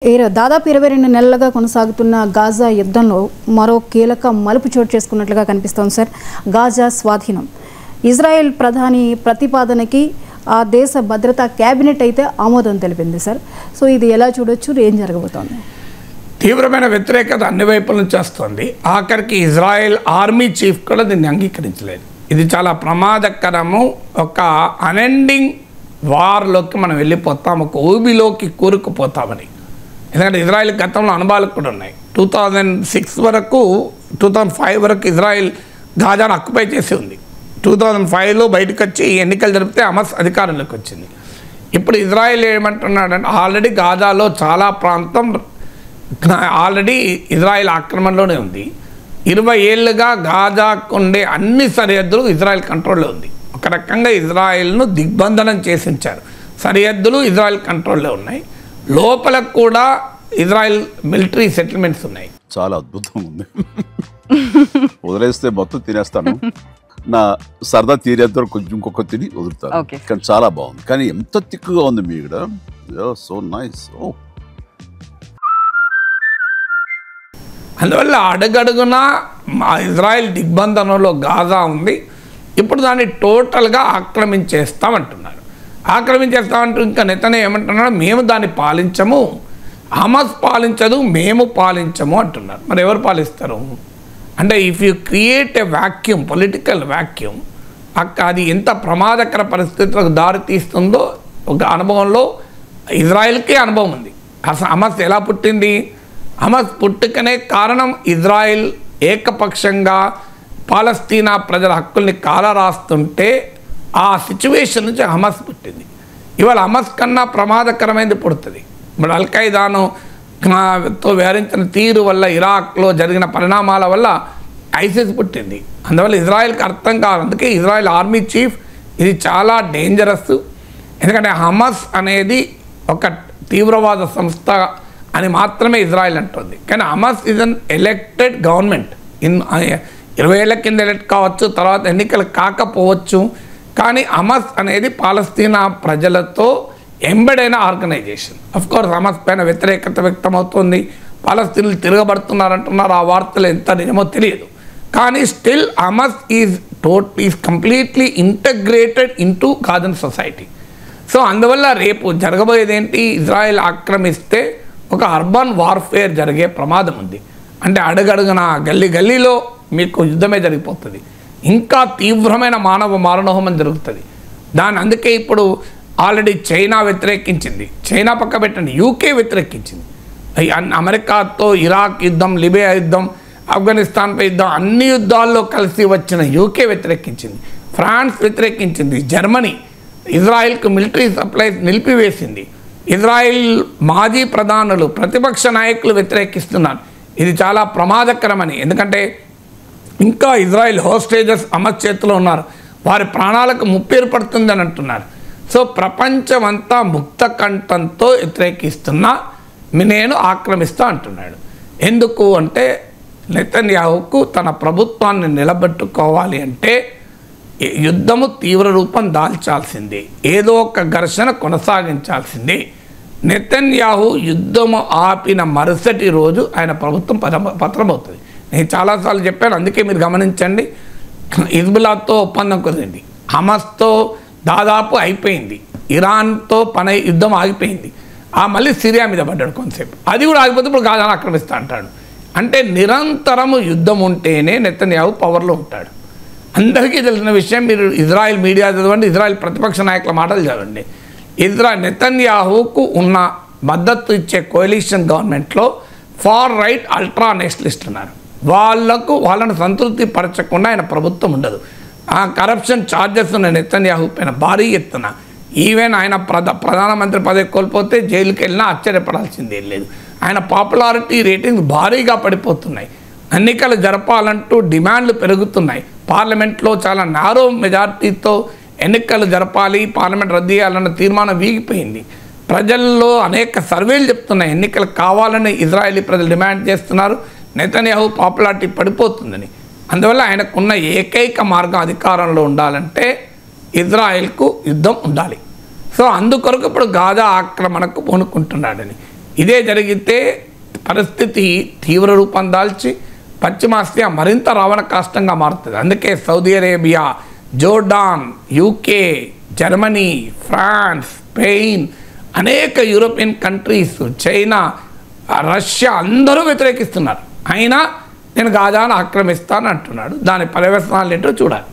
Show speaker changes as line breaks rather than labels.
దాదాపు 22 నెలలుగా కొనసాగుతున్న గాజా యుద్ధంలో మరో కీలక మలుపు చోటు చేసుకున్నట్లుగా కనిపిస్తోంది సార్. గాజా స్వాధీనం ఇజ్రాయెల్ ప్రధాని ప్రతిపాదనకి ఆ దేశ భద్రతా కేబినెట్ అయితే ఆమోదం తెలిపింది సార్. సో ఇది ఎలా చూడొచ్చు, ఏం జరగబోతోంది?
తీవ్రమైన వ్యతిరేకత అన్ని వైపుల నుంచి వస్తుంది. ఆఖరికి ఇజ్రాయెల్ ఆర్మీ చీఫ్ కూడా దీన్ని అంగీకరించలేదు. ఇది చాలా ప్రమాదకరము. ఒక అనెండింగ్ వార్లోకి మనం వెళ్ళిపోతాం, ఒక ఊబిలోకి కూరుకుపోతామని. ఎందుకంటే ఇజ్రాయెల్ గతంలో అనుభవాలు కూడా ఉన్నాయి. 2006 వరకు 2005 వరకు ఇజ్రాయెల్ గాజాను ఆక్యుపై చేసి ఉంది. 2005లో బయటకు వచ్చి ఎన్నికలు జరిపితే హమాస్ అధికారంలోకి వచ్చింది. ఇప్పుడు ఇజ్రాయెల్ ఏమంటున్నాడంటే ఆల్రెడీ గాజాలో చాలా ప్రాంతం ఆల్రెడీ ఇజ్రాయెల్ ఆక్రమణలోనే ఉంది. 20 ఏళ్ళుగా గాజాకు ఉండే అన్ని సరిహద్దులు ఇజ్రాయెల్ కంట్రోల్లో ఉంది. ఒక రకంగా ఇజ్రాయెల్ను దిగ్బంధనం చేసి ఉంచారు. సరిహద్దులు ఇజ్రాయెల్ కంట్రోల్లో ఉన్నాయి. లోపలకు కూడా ఇజ్రాయెల్ మిలిటరీ సెటిల్మెంట్స్ ఉన్నాయి.
చాలా అద్భుతంగా ఉంది. వదిలేస్తే మొత్తం తినేస్తాను, నా సరదా తీరేంత కొంచెం ఇంకొక తిని వదులుతాను. కానీ చాలా బాగుంది. కానీ ఎంత తిక్కుగా ఉంది మీ ఇక్కడ. So nice.
అందువల్ల అడుగడుగున ఇజ్రాయెల్ దిగ్బంధనంలో గాజా ఉంది. ఇప్పుడు దాన్ని టోటల్గా ఆక్రమించేస్తామంటున్నారు. ఆక్రమించేస్తామంటూ ఇంకా నెతన్యాహు ఏమంటున్నాడు, మేము దాన్ని పాలించము, హమాస్ పాలించదు, మేము పాలించము అంటున్నారు. మరి ఎవరు పాలిస్తారు అంటే if you create a vacuum, political vacuum, అది ఎంత ప్రమాదకర పరిస్థితులకు దారి తీస్తుందో ఒక అనుభవంలో ఇజ్రాయెల్కే అనుభవం ఉంది. అసలు హమాస్ ఎలా పుట్టింది? హమాస్ పుట్టుకనే కారణం ఇజ్రాయెల్ ఏకపక్షంగా పాలస్తీనా ప్రజల హక్కుల్ని కాలరాస్తుంటే ఆ సిచ్యువేషన్ నుంచి హమాస్ పుట్టింది. ఇవాళ హమాస్ కన్నా ప్రమాదకరమైనది పుడుతుంది. ఇప్పుడు అల్ఖైదాను తో వ్యవహరించిన తీరు వల్ల, ఇరాక్లో జరిగిన పరిణామాల వల్ల ఐసిస్ పుట్టింది. అందువల్ల ఇజ్రాయెల్కి అర్థం కాదు. అందుకే ఇజ్రాయెల్ ఆర్మీ చీఫ్ ఇది చాలా డేంజరస్. ఎందుకంటే హమాస్ అనేది ఒక తీవ్రవాద సంస్థ అని మాత్రమే ఇజ్రాయెల్ అంటుంది. కానీ Hamas is an elected government. 20 ఏళ్ల కింద ఎలక్ట్ కావచ్చు, తర్వాత ఎన్నికలు కాకపోవచ్చు. కానీ హమాస్ అనేది పాలస్తీనా ప్రజలతో ఎంబెడైన ఆర్గనైజేషన్. అఫ్కోర్స్ హమాస్ పైన వ్యతిరేకత వ్యక్తమవుతుంది, పాలస్తీన్లు తిరగబడుతున్నారంటున్నారు. ఆ వార్తలు ఎంత నిజమో తెలియదు. కానీ still Hamas is completely integrated into Gazan society. So అందువల్ల రేపు జరగబోయేది ఏంటి? ఇజ్రాయెల్ ఆక్రమిస్తే ఒక అర్బన్ వార్ఫేర్ జరిగే ప్రమాదం ఉంది. అంటే అడుగడుగున గల్లీ గల్లీలో మీకు యుద్ధమే జరిగిపోతుంది. ఇంకా తీవ్రమైన మానవ మారణహోమం జరుగుతుంది. అందుకే ఇప్పుడు ఆల్రెడీ చైనా వ్యతిరేకించింది. చైనా పక్క పెట్టండి, యూకే వ్యతిరేకించింది. అమెరికాతో ఇరాక్ యుద్ధం, లిబియా యుద్ధం, ఆఫ్ఘనిస్తాన్పై యుద్ధం, అన్ని యుద్ధాల్లో కలిసి వచ్చిన యూకే వ్యతిరేకించింది. ఫ్రాన్స్ వ్యతిరేకించింది. జర్మనీ ఇజ్రాయెల్కు మిలిటరీ సప్లైస్ నిలిపివేసింది. ఇజ్రాయెల్ మాజీ ప్రధానులు, ప్రతిపక్ష నాయకులు వ్యతిరేకిస్తున్నారు. ఇది చాలా ప్రమాదకరమని. ఎందుకంటే ఇంకా ఇజ్రాయెల్ హోస్టేజెస్ హమాస్ చేతిలో ఉన్నారు, వారి ప్రాణాలకు ముప్పు ఏర్పడుతుందని అంటున్నారు. సో ప్రపంచం అంతా ముక్త కంఠంతో వ్యతిరేకిస్తున్నా నేను ఆక్రమిస్తా అంటున్నాడు. ఎందుకు అంటే నెతన్యాహుకు తన ప్రభుత్వాన్ని నిలబెట్టుకోవాలి అంటే యుద్ధము తీవ్ర రూపం దాల్చాల్సిందే, ఏదో ఒక ఘర్షణ కొనసాగించాల్సిందే. నెతన్యాహు యుద్ధము ఆపిన మరుసటి రోజు ఆయన ప్రభుత్వం పతనమవుతుంది. నేను చాలాసార్లు చెప్పాను, అందుకే మీరు గమనించండి. హిజ్బుల్లాతో ఒప్పందం కుదిరింది, హమాస్తో దాదాపు అయిపోయింది, ఇరాన్తో యుద్ధం ఆగిపోయింది. మళ్ళీ సిరియా మీద పడ్డాడు కొంతసేపు, అది కూడా ఆగిపోతే ఇప్పుడు గాజాను ఆక్రమిస్తా అంటాడు. అంటే నిరంతరము యుద్ధం ఉంటేనే నెతన్యాహు పవర్లో ఉంటాడు. అందరికీ తెలిసిన విషయం. మీరు ఇజ్రాయెల్ మీడియా చదవండి, ఇజ్రాయెల్ ప్రతిపక్ష నాయకుల మాటలు చదవండి. నెతన్యాహుకు ఉన్న మద్దతు ఇచ్చే కోalition గవర్నమెంట్లో ఫార్ రైట్ అల్ట్రా నేషనలిస్ట్ ఉన్నారు. వాళ్ళను సంతృప్తి పరచకుండా ఆయన ప్రభుత్వం ఉండదు. ఆ కరప్షన్ ఛార్జెస్ ఉన్న నెతన్యాహు పైన భారీ ఎత్తున, ఈవెన్ ఆయన ప్రధానమంత్రి పదవి కోల్పోతే జైలుకి వెళ్ళినా ఆశ్చర్యపడాల్సిందేం లేదు. ఆయన పాపులారిటీ రేటింగ్స్ భారీగా పడిపోతున్నాయి. ఎన్నికలు జరపాలంటూ డిమాండ్లు పెరుగుతున్నాయి. పార్లమెంట్లో చాలా నారో మెజార్టీతో ఎన్నికలు జరపాలి, పార్లమెంట్ రద్దు చేయాలన్న తీర్మానం వీగిపోయింది. ప్రజల్లో అనేక సర్వేలు చెప్తున్నాయి ఎన్నికలు కావాలని ఇజ్రాయెలీ ప్రజలు డిమాండ్ చేస్తున్నారు. నెతన్యాహు పాపులారిటీ పడిపోతుందని. అందువల్ల ఆయనకున్న ఏకైక మార్గం అధికారంలో ఉండాలంటే ఇజ్రాయెల్కు యుద్ధం ఉండాలి. సో అందుకొరకు ఇప్పుడు గాజా ఆక్రమణకు పూనుకుంటున్నాడని. ఇదే జరిగితే పరిస్థితి తీవ్ర రూపం దాల్చి పశ్చిమాసియా మరింత రావణ కాష్టంగా మారుతుంది. అందుకే Saudi Arabia, Jordan, UK, Germany, France, Spain, అనేక యూరోపియన్ కంట్రీస్, చైనా, రష్యా అందరూ వ్యతిరేకిస్తున్నారు. అయినా నేను గాజాను ఆక్రమిస్తాను అంటున్నాడు. దాని పర్యవసనాలు ఏంటో చూడాలి.